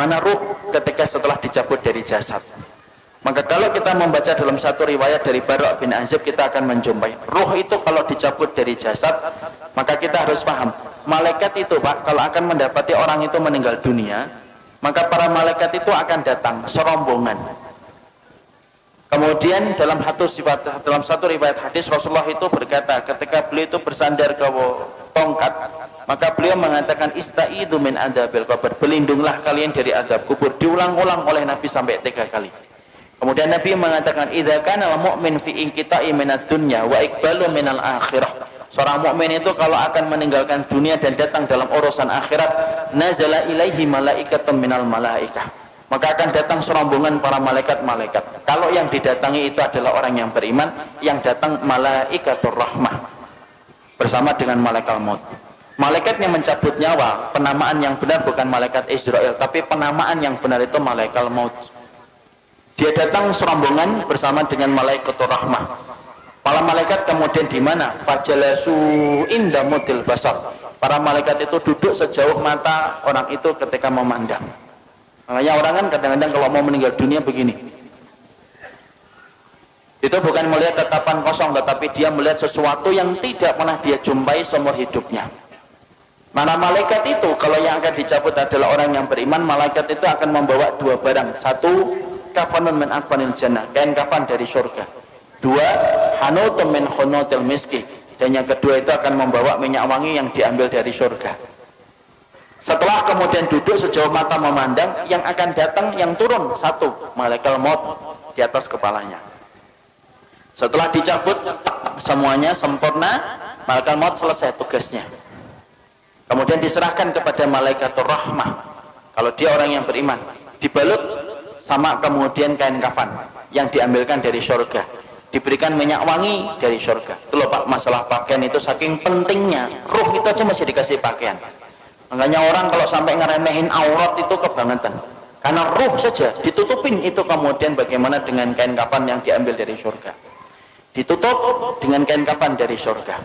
bagaimana ruh ketika setelah dicabut dari jasad. Maka kalau kita membaca dalam satu riwayat dari Bara' bin Azib, kita akan menjumpai ruh itu kalau dicabut dari jasad, maka kita harus paham, malaikat itu Pak, kalau akan mendapati orang itu meninggal dunia, maka para malaikat itu akan datang serombongan. Kemudian dalam satu riwayat hadis, Rasulullah itu berkata ketika beliau itu bersandar ke tongkat, maka beliau mengatakan istaidu min adzabil qabr, berlindunglah kalian dari azab kubur. Diulang-ulang oleh Nabi sampai 3 kali. Kemudian Nabi mengatakan idza kana al-mu'min fi inqita'i minad dunya wa iqbalu minal akhirah. Seorang mukmin itu kalau akan meninggalkan dunia dan datang dalam urusan akhirat, nazala ilaihi malaikatun minal malaikah, maka akan datang serombongan para malaikat-malaikat. Kalau yang didatangi itu adalah orang yang beriman, yang datang malaikatur rahmah bersama dengan malaikat maut. Malaikat yang mencabut nyawa, penamaan yang benar bukan malaikat Israel, tapi penamaan yang benar itu malaikat maut. Dia datang serombongan bersama dengan malaikatur rahmah. Para malaikat kemudian di mana? Fajalasu inda mudil basar. Para malaikat itu duduk sejauh mata orang itu ketika memandang. Makanya orang kan kadang-kadang kalau mau meninggal dunia begini. Itu bukan melihat tatapan kosong, tetapi dia melihat sesuatu yang tidak pernah dia jumpai seumur hidupnya. Mana malaikat itu kalau yang akan dicabut adalah orang yang beriman, malaikat itu akan membawa 2 barang. 1, kafanun min akfanil jannah, kain kafan dari surga. 2, hanutun min khunutil miski, dan yang kedua itu akan membawa minyak wangi yang diambil dari surga. Setelah kemudian duduk sejauh mata memandang, yang akan datang, yang turun 1, malaikat maut di atas kepalanya. Setelah dicabut semuanya sempurna, malaikat maut selesai tugasnya. Kemudian diserahkan kepada malaikatur rahmah. Kalau dia orang yang beriman, dibalut sama kemudian kain kafan yang diambilkan dari surga, diberikan minyak wangi dari surga. Itu loh Pak, masalah pakaian itu saking pentingnya. Ruh itu aja masih dikasih pakaian. Makanya orang kalau sampai ngeremehin aurat itu kebangetan. Karena ruh saja ditutupin itu, kemudian bagaimana dengan kain kafan yang diambil dari surga. Ditutup dengan kain kafan dari surga.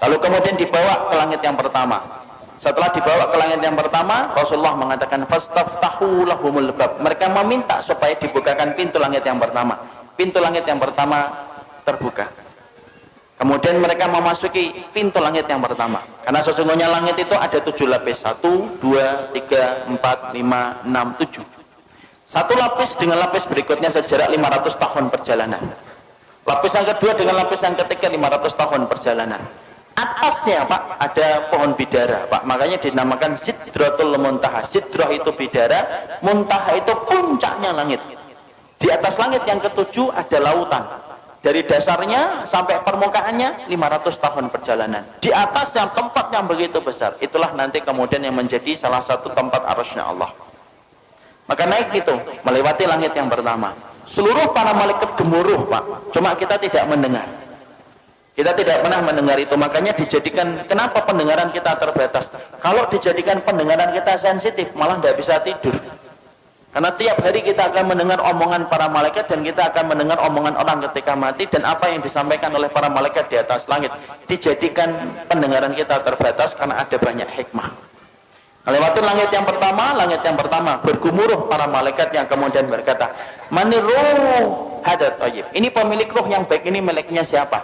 Lalu kemudian dibawa ke langit yang pertama. Setelah dibawa ke langit yang pertama, Rasulullah mengatakan fastaftahu lahumul bab. Mereka meminta supaya dibukakan pintu langit yang pertama. Pintu langit yang pertama terbuka. Kemudian mereka memasuki pintu langit yang pertama. Karena sesungguhnya langit itu ada 7 lapis. 1, 2, 3, 4, 5, 6, 7. Satu lapis dengan lapis berikutnya sejarak 500 tahun perjalanan. Lapis yang kedua dengan lapis yang ketiga 500 tahun perjalanan. Atasnya Pak ada pohon bidara Pak, makanya dinamakan Sidratul Muntaha. Sidrah itu bidara, Muntaha itu puncaknya langit. Di atas langit yang ketujuh ada lautan. Dari dasarnya sampai permukaannya 500 tahun perjalanan. Di atas yang tempat yang begitu besar, itulah nanti kemudian yang menjadi salah satu tempat arasy-Nya Allah. Maka naik itu melewati langit yang pertama. Seluruh para malaikat gemuruh Pak, cuma kita tidak mendengar. Kita tidak pernah mendengar itu, makanya dijadikan, kenapa pendengaran kita terbatas? Kalau dijadikan pendengaran kita sensitif, malah tidak bisa tidur. Karena tiap hari kita akan mendengar omongan para malaikat, dan kita akan mendengar omongan orang ketika mati, dan apa yang disampaikan oleh para malaikat di atas langit. Dijadikan pendengaran kita terbatas karena ada banyak hikmah. Melewati langit yang pertama bergumuruh para malaikat yang kemudian berkata, Maniruh hadat tayyib. Ini pemilik ruh yang baik, ini miliknya siapa?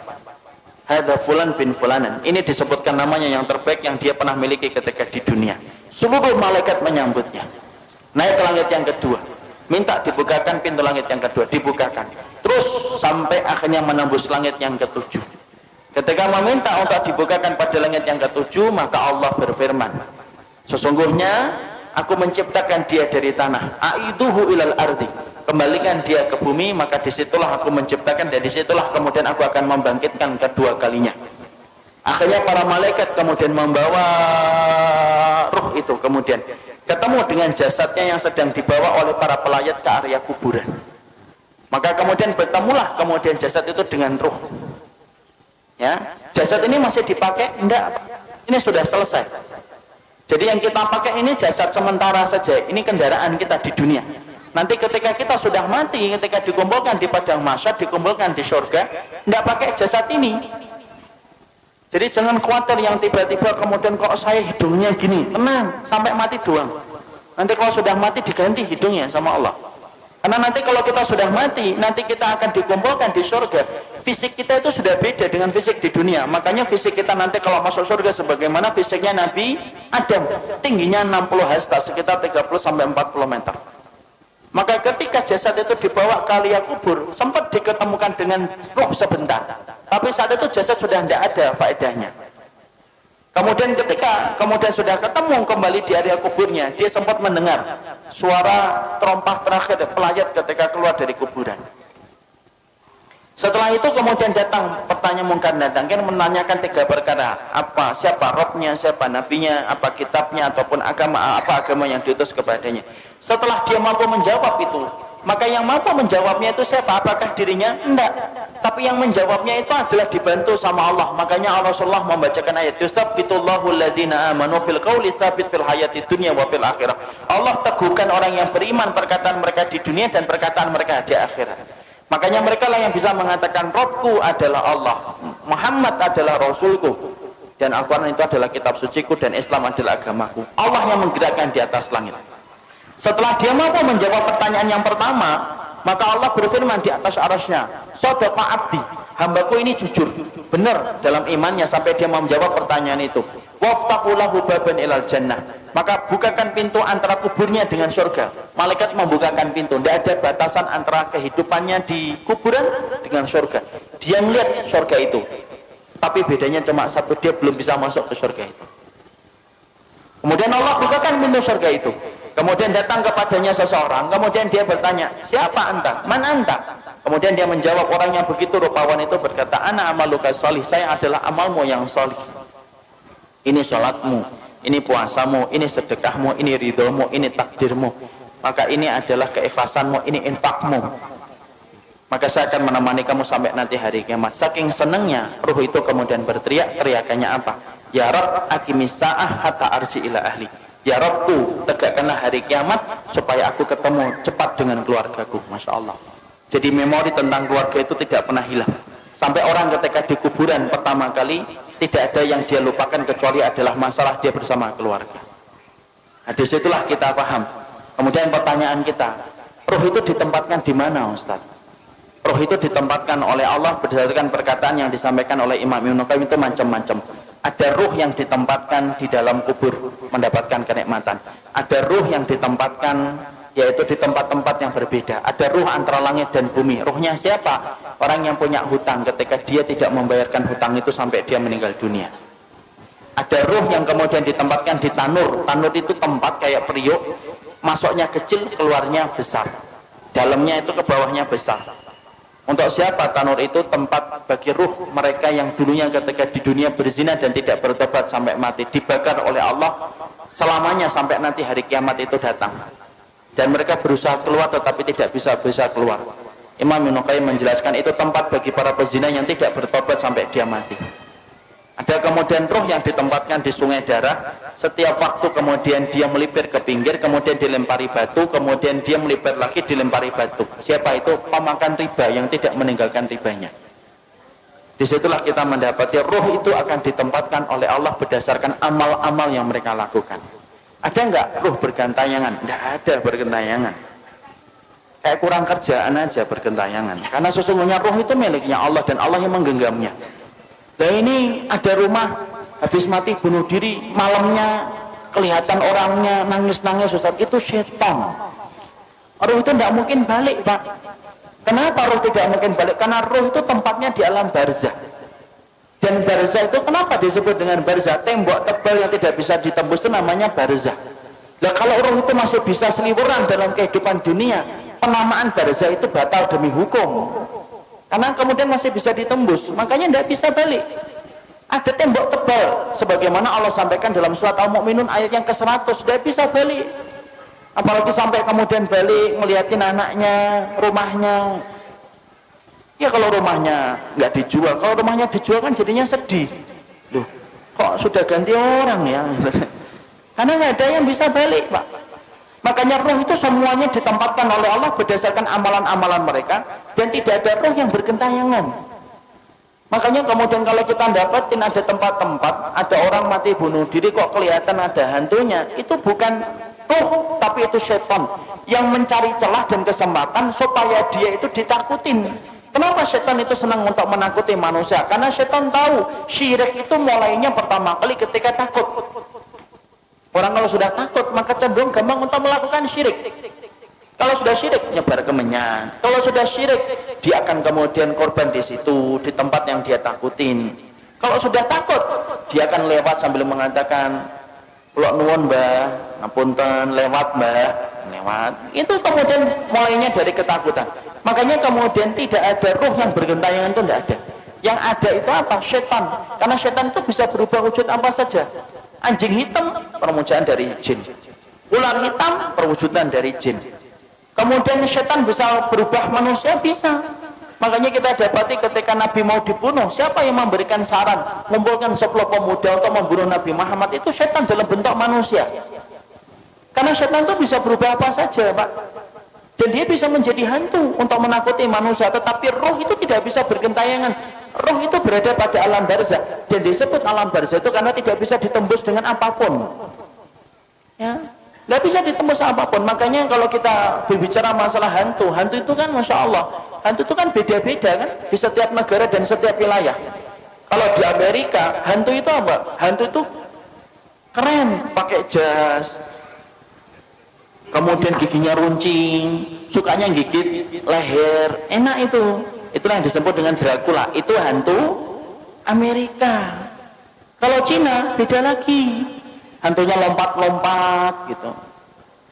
Hadza fulan bin fulanan. Ini disebutkan namanya yang terbaik yang dia pernah miliki ketika di dunia. Seluruh malaikat menyambutnya. Naik ke langit yang kedua, minta dibukakan pintu langit yang kedua, dibukakan. Terus sampai akhirnya menembus langit yang ketujuh. Ketika meminta untuk dibukakan pada langit yang ketujuh, maka Allah berfirman, sesungguhnya aku menciptakan dia dari tanah. Aiduhu ilal ardi. Kembalikan dia ke bumi, maka disitulah aku menciptakan, dan disitulah kemudian aku akan membangkitkan kedua kalinya. Akhirnya para malaikat kemudian membawa ruh itu, kemudian ketemu dengan jasadnya yang sedang dibawa oleh para pelayat ke area kuburan. Maka kemudian bertemulah kemudian jasad itu dengan ruh. Ya, jasad ini masih dipakai? Enggak, ini sudah selesai. Jadi yang kita pakai ini jasad sementara saja, ini kendaraan kita di dunia. Nanti ketika kita sudah mati, ketika dikumpulkan di padang mahsyar, dikumpulkan di surga, tidak pakai jasad ini. Jadi jangan khawatir yang tiba-tiba kemudian kok saya hidungnya gini, tenang, sampai mati doang. Nanti kalau sudah mati diganti hidungnya sama Allah. Karena nanti kalau kita sudah mati, nanti kita akan dikumpulkan di surga. Fisik kita itu sudah beda dengan fisik di dunia. Makanya fisik kita nanti kalau masuk surga sebagaimana fisiknya Nabi Adam. Tingginya 60 hasta, sekitar 30-40 meter. Maka ketika jasad itu dibawa ke liang kubur, sempat diketemukan dengan roh sebentar. Tapi saat itu jasad sudah tidak ada faedahnya. Kemudian ketika sudah ketemu kembali di area kuburnya, dia sempat mendengar suara terompah terakhir pelayat ketika keluar dari kuburan. Setelah itu kemudian datang pertanyaan mungkar datang, kan menanyakan 3 perkara. Apa, siapa robnya, siapa nabinya, apa kitabnya, ataupun agama, apa agama yang diutus kepadanya. Setelah dia mampu menjawab itu, maka yang mampu menjawabnya itu siapa? Apakah dirinya? Enggak. Tapi yang menjawabnya itu adalah dibantu sama Allah. Makanya Rasulullah membacakan ayat yusabbitullahu alladhina amanu fil qawli tsabit fil hayati dunya wa fil akhirah. Allah teguhkan orang yang beriman perkataan mereka di dunia dan perkataan mereka di akhirat. Makanya mereka lah yang bisa mengatakan Rabbku adalah Allah, Muhammad adalah Rasulku, dan Al-Quran itu adalah kitab suciku, dan Islam adalah agamaku. Allah yang menggerakkan di atas langit. Setelah dia mampu menjawab pertanyaan yang pertama, maka Allah berfirman di atas arasnya, Shadaqa abdi, hambaku ini jujur, benar dalam imannya sampai dia mau menjawab pertanyaan itu. Waftahu lahu baban ilal jannah, maka bukakan pintu antara kuburnya dengan surga. Malaikat membukakan pintu, tidak ada batasan antara kehidupannya di kuburan dengan surga. Dia melihat surga itu, tapi bedanya cuma satu, dia belum bisa masuk ke surga itu. Kemudian Allah bukakan pintu surga itu. Kemudian datang kepadanya seseorang, kemudian dia bertanya, siapa anta? Man anta? Kemudian dia menjawab, orang yang begitu rupawan itu berkata, ana amaluka sholih, saya adalah amalmu yang sholih. Ini sholatmu, ini puasamu, ini sedekahmu, ini ridhomu, ini takdirmu. Maka ini adalah keikhlasanmu, ini infakmu. Maka saya akan menemani kamu sampai nanti hari kiamat. Saking senangnya, ruh itu kemudian berteriak, teriakannya apa? Ya Rabb, aqimis sa'ah hatta arji ila ahli. Ya Rabbku, tegakkanlah hari kiamat supaya aku ketemu cepat dengan keluargaku. Masya Allah. Jadi memori tentang keluarga itu tidak pernah hilang. Sampai orang ketika di kuburan pertama kali, tidak ada yang dia lupakan kecuali adalah masalah dia bersama keluarga. Nah, disitulah kita paham. Kemudian pertanyaan kita, ruh itu ditempatkan di mana, Ustaz? Ruh itu ditempatkan oleh Allah berdasarkan perkataan yang disampaikan oleh Imam Ibnu Qayyim itu macam-macam. Ada ruh yang ditempatkan di dalam kubur mendapatkan kenikmatan. Ada ruh yang ditempatkan yaitu di tempat-tempat yang berbeda. Ada ruh antara langit dan bumi. Ruhnya siapa? Orang yang punya hutang ketika dia tidak membayarkan hutang itu sampai dia meninggal dunia. Ada ruh yang kemudian ditempatkan di tanur. Tanur itu tempat kayak periuk, masuknya kecil, keluarnya besar. Dalamnya itu ke bawahnya besar. Untuk siapa tanur itu? Tempat bagi ruh mereka yang dulunya ketika di dunia berzina dan tidak bertobat sampai mati, dibakar oleh Allah selamanya sampai nanti hari kiamat itu datang. Dan mereka berusaha keluar tetapi tidak bisa keluar. Imam Ibnu Qayyim menjelaskan itu tempat bagi para pezina yang tidak bertobat sampai dia mati. Ada kemudian ruh yang ditempatkan di sungai darah. Setiap waktu kemudian dia melipir ke pinggir, kemudian dilempari batu, kemudian dia melipir lagi, dilempari batu. Siapa itu? Pemakan riba yang tidak meninggalkan ribanya. Disitulah kita mendapati ruh itu akan ditempatkan oleh Allah berdasarkan amal-amal yang mereka lakukan. Ada enggak ruh bergentayangan? Enggak ada bergentayangan. Kayak kurang kerjaan aja bergentayangan. Karena sesungguhnya ruh itu miliknya Allah dan Allah yang menggenggamnya. Nah ini ada rumah habis mati bunuh diri, malamnya kelihatan orangnya nangis-nangis, Ustaz, itu setan. Ruh itu tidak mungkin balik, Pak. Kenapa ruh tidak mungkin balik? Karena ruh itu tempatnya di alam barzah. Dan barzah itu kenapa disebut dengan barzah? Tembok tebal yang tidak bisa ditembus itu namanya barzah. Nah kalau ruh itu masih bisa seliweran dalam kehidupan dunia, penamaan barzah itu batal demi hukum. Karena kemudian masih bisa ditembus, makanya tidak bisa balik. Ada tembok tebal, sebagaimana Allah sampaikan dalam surat Al-Mu'minun ayat yang ke-100, tidak bisa balik. Apalagi sampai kemudian balik, ngeliatin anaknya, rumahnya. Ya kalau rumahnya nggak dijual, kalau rumahnya dijual kan jadinya sedih. Loh, kok sudah ganti orang ya? Karena nggak ada yang bisa balik, Pak. Makanya ruh itu semuanya ditempatkan oleh Allah berdasarkan amalan-amalan mereka, dan tidak ada ruh yang bergentayangan. Makanya kemudian kalau kita dapatin ada tempat-tempat, ada orang mati bunuh diri kok kelihatan ada hantunya, itu bukan roh, tapi itu setan yang mencari celah dan kesempatan supaya dia itu ditakutin. Kenapa setan itu senang untuk menakuti manusia? Karena setan tahu syirik itu mulainya pertama kali ketika takut. Orang kalau sudah takut maka cenderung gampang untuk melakukan syirik. Kalau sudah syirik nyebar kemenyan. Kalau sudah syirik dia akan kemudian korban di situ, di tempat yang dia takutin. Kalau sudah takut dia akan lewat sambil mengatakan, "Kula nuwun Mbah, ngapunten lewat Mbah." Lewat. Itu kemudian mulainya dari ketakutan. Makanya kemudian tidak ada roh yang bergentayangan, itu tidak ada. Yang ada itu apa? Setan. Karena setan itu bisa berubah wujud apa saja. Anjing hitam perwujudan dari jin. Ular hitam perwujudan dari jin. Kemudian setan bisa berubah manusia, bisa. Makanya kita dapati ketika Nabi mau dibunuh, siapa yang memberikan saran mengumpulkan 10 pemuda untuk membunuh Nabi Muhammad? Itu setan dalam bentuk manusia. Karena setan itu bisa berubah apa saja, Pak. Dan dia bisa menjadi hantu untuk menakuti manusia. Tetapi roh itu tidak bisa bergentayangan. Roh itu berada pada alam barzah. Dan disebut alam barzah itu karena tidak bisa ditembus dengan apapun. Ya, nggak bisa ditembus apapun. Makanya kalau kita berbicara masalah hantu, hantu itu kan Masya Allah, hantu itu kan beda-beda kan di setiap negara dan setiap wilayah. Kalau di Amerika, hantu itu apa? Hantu itu keren, pakai jas, kemudian giginya runcing, sukanya gigit leher, enak itu. Itulah yang disebut dengan Dracula. Itu hantu Amerika. Kalau Cina beda lagi, hantunya lompat-lompat gitu.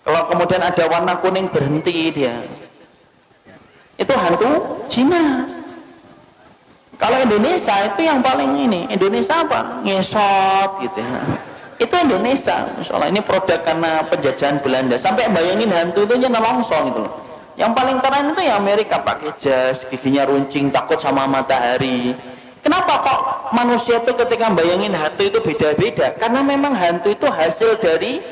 Kalau kemudian ada warna kuning berhenti dia, itu hantu Cina. Kalau Indonesia itu yang paling ini, Indonesia apa? Ngesot gitu ya. Itu Indonesia, Masya Allah. Ini produk karena penjajahan Belanda. Sampai bayangin hantu itu nyana longsong gitu loh. Yang paling keren itu ya Amerika, pakai jas, giginya runcing, takut sama matahari. Kenapa kok manusia itu ketika bayangin hantu itu beda-beda? Karena memang hantu itu hasil dari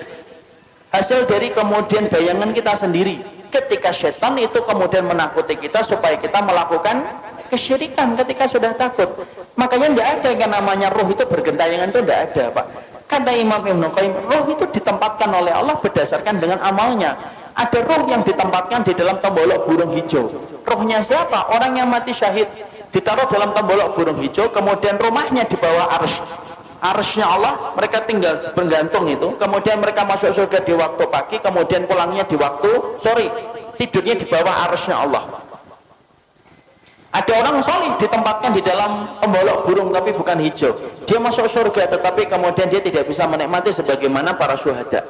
kemudian bayangan kita sendiri. Ketika setan itu kemudian menakuti kita supaya kita melakukan kesyirikan ketika sudah takut. Makanya tidak ada yang namanya roh itu bergentayangan, itu tidak ada, Pak. Kata Imam Ibnu Qayyim, roh itu ditempatkan oleh Allah berdasarkan dengan amalnya. Ada roh yang ditempatkan di dalam tembolok burung hijau. Rohnya siapa? Orang yang mati syahid ditaruh dalam tembolok burung hijau, kemudian rumahnya di bawah arsy. Arsy-nya Allah, mereka tinggal bergantung itu. Kemudian mereka masuk surga di waktu pagi, kemudian pulangnya di waktu sore. Tidurnya di bawah arsy-nya Allah. Ada orang solih ditempatkan di dalam tembolok burung tapi bukan hijau. Dia masuk surga tetapi kemudian dia tidak bisa menikmati sebagaimana para syuhada.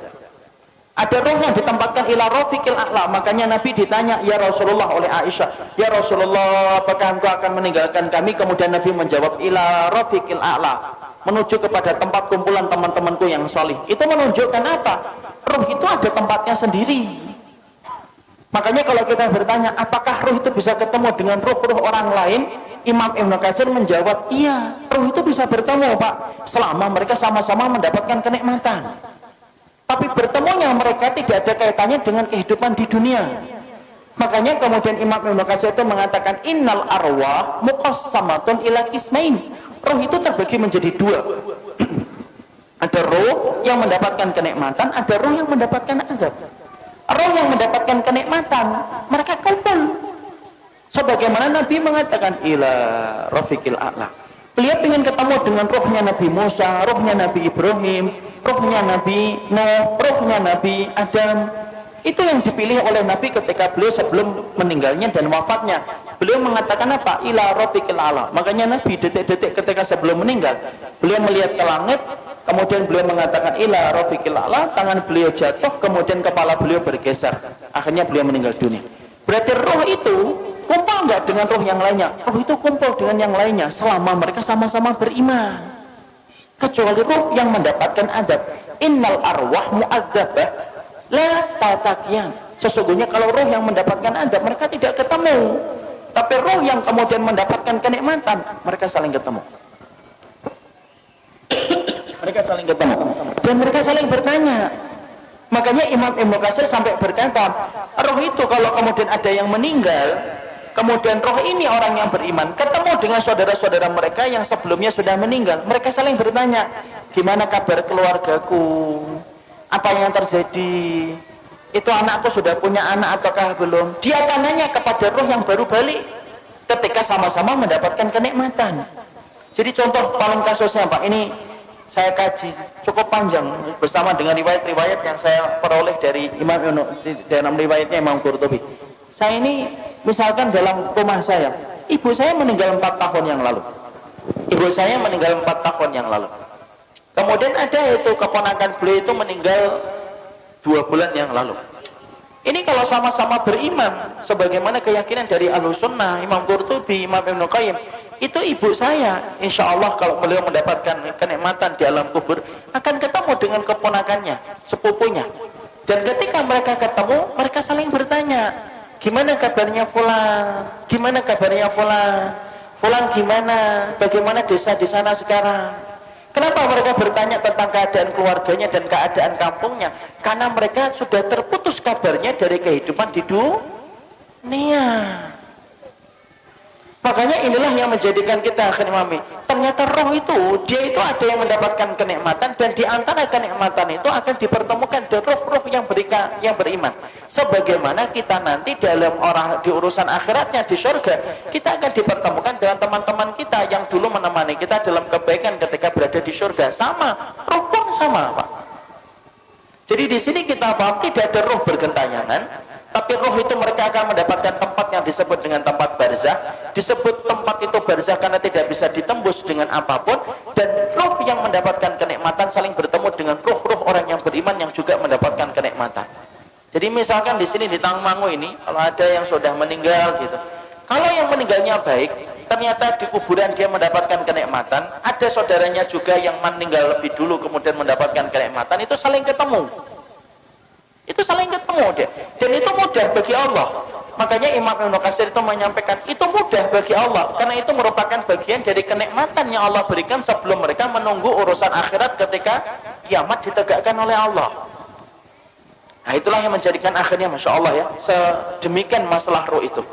Ada roh yang ditempatkan ila rafiqil a'la. Makanya Nabi ditanya, ya Rasulullah, oleh Aisyah, ya Rasulullah, apakah engkau akan meninggalkan kami? Kemudian Nabi menjawab, ila rafiqil a'la, menuju kepada tempat kumpulan teman-temanku yang solih. Itu menunjukkan apa? Roh itu ada tempatnya sendiri. Makanya kalau kita bertanya, apakah roh itu bisa ketemu dengan roh-roh orang lain? Imam Ibnu Katsir menjawab, iya, roh itu bisa bertemu, Pak, selama mereka sama-sama mendapatkan kenikmatan. Tapi bertemunya mereka tidak ada kaitannya dengan kehidupan di dunia. Makanya kemudian Imam Ibnu Katsir itu mengatakan, innal arwah muqassamatun ila qismain. Roh itu terbagi menjadi dua. Ada roh yang mendapatkan kenikmatan, ada roh yang mendapatkan azab. Roh yang mendapatkan kenikmatan, mereka kumpul. Sebagaimana Nabi mengatakan, ila rafiqil a'la. Beliau ingin ketemu dengan rohnya Nabi Musa, rohnya Nabi Ibrahim, rohnya Nabi Nuh, rohnya Nabi Adam. Itu yang dipilih oleh Nabi ketika beliau sebelum meninggalnya dan wafatnya. Beliau mengatakan apa? Ila rafiqil a'la. Makanya Nabi detik-detik ketika sebelum meninggal, beliau melihat ke langit, kemudian beliau mengatakan ila rafiqil a'la, tangan beliau jatuh, kemudian kepala beliau bergeser. Akhirnya beliau meninggal dunia. Berarti roh itu kumpul enggak dengan roh yang lainnya? Roh itu kumpul dengan yang lainnya selama mereka sama-sama beriman. Kecuali roh yang mendapatkan adab. Innal arwah mu'adzabah la tatakian. Sesungguhnya kalau roh yang mendapatkan adab, mereka tidak ketemu. Tapi roh yang kemudian mendapatkan kenikmatan, mereka saling ketemu. Mereka saling ketemu dan mereka saling bertanya. Makanya Imam Ibnu Katsir sampai berkata, roh itu kalau kemudian ada yang meninggal, kemudian roh ini orang yang beriman ketemu dengan saudara-saudara mereka yang sebelumnya sudah meninggal, mereka saling bertanya, gimana kabar keluargaku, Apa yang terjadi? Itu anakku sudah punya anak ataukah belum? Dia akan nanya kepada roh yang baru balik ketika sama-sama mendapatkan kenikmatan. Jadi contoh paling kasusnya Pak, ini saya kaji cukup panjang bersama dengan riwayat-riwayat yang saya peroleh dari Imam dalam riwayatnya Imam Qurtubi. Saya ini misalkan dalam rumah saya, ibu saya meninggal 4 tahun yang lalu. Ibu saya meninggal 4 tahun yang lalu. Kemudian ada itu keponakan beliau itu meninggal 2 bulan yang lalu. Ini kalau sama-sama beriman sebagaimana keyakinan dari Ahlussunnah, Imam Qurtubi, Imam Ibnu Qayyim, itu ibu saya insya Allah kalau beliau mendapatkan kenikmatan di alam kubur akan ketemu dengan keponakannya, sepupunya. Dan ketika mereka ketemu, mereka saling bertanya, gimana kabarnya Fulan? Gimana kabarnya Fulan? Fulan gimana? Bagaimana desa di sana sekarang? Kenapa mereka bertanya tentang keadaan keluarganya dan keadaan kampungnya? Karena mereka sudah terputus kabarnya dari kehidupan di dunia. Makanya inilah yang menjadikan kita akhirnya memahami, ternyata roh itu, dia itu ada yang mendapatkan kenikmatan, dan di antara kenikmatan itu akan dipertemukan dengan roh-roh yang beriman. Sebagaimana kita nanti dalam di urusan akhiratnya di surga, kita akan dipertemukan dengan teman-teman kita yang dulu menemani kita dalam kebaikan ketika berada di surga. Sama, roh pun sama, Pak. Jadi di sini kita paham tidak ada roh bergentayangan, tapi roh itu mereka akan mendapatkan tempat yang disebut dengan tempat barzah. Disebut tempat itu barzah karena tidak bisa ditembus dengan apapun, dan roh yang mendapatkan kenikmatan saling bertemu dengan roh-roh orang yang beriman yang juga mendapatkan kenikmatan. Jadi misalkan di sini di Tangmangu ini, kalau ada yang sudah meninggal gitu, kalau yang meninggalnya baik, ternyata di kuburan dia mendapatkan kenikmatan, ada saudaranya juga yang meninggal lebih dulu kemudian mendapatkan kenikmatan, itu saling ketemu. Itu saling ketemu deh. Dan itu mudah bagi Allah. Makanya Imam Ibnu Katsir itu menyampaikan itu mudah bagi Allah, karena itu merupakan bagian dari kenikmatan yang Allah berikan sebelum mereka menunggu urusan akhirat ketika kiamat ditegakkan oleh Allah. Nah itulah yang menjadikan akhirnya Masya Allah ya, sedemikian masalah roh itu.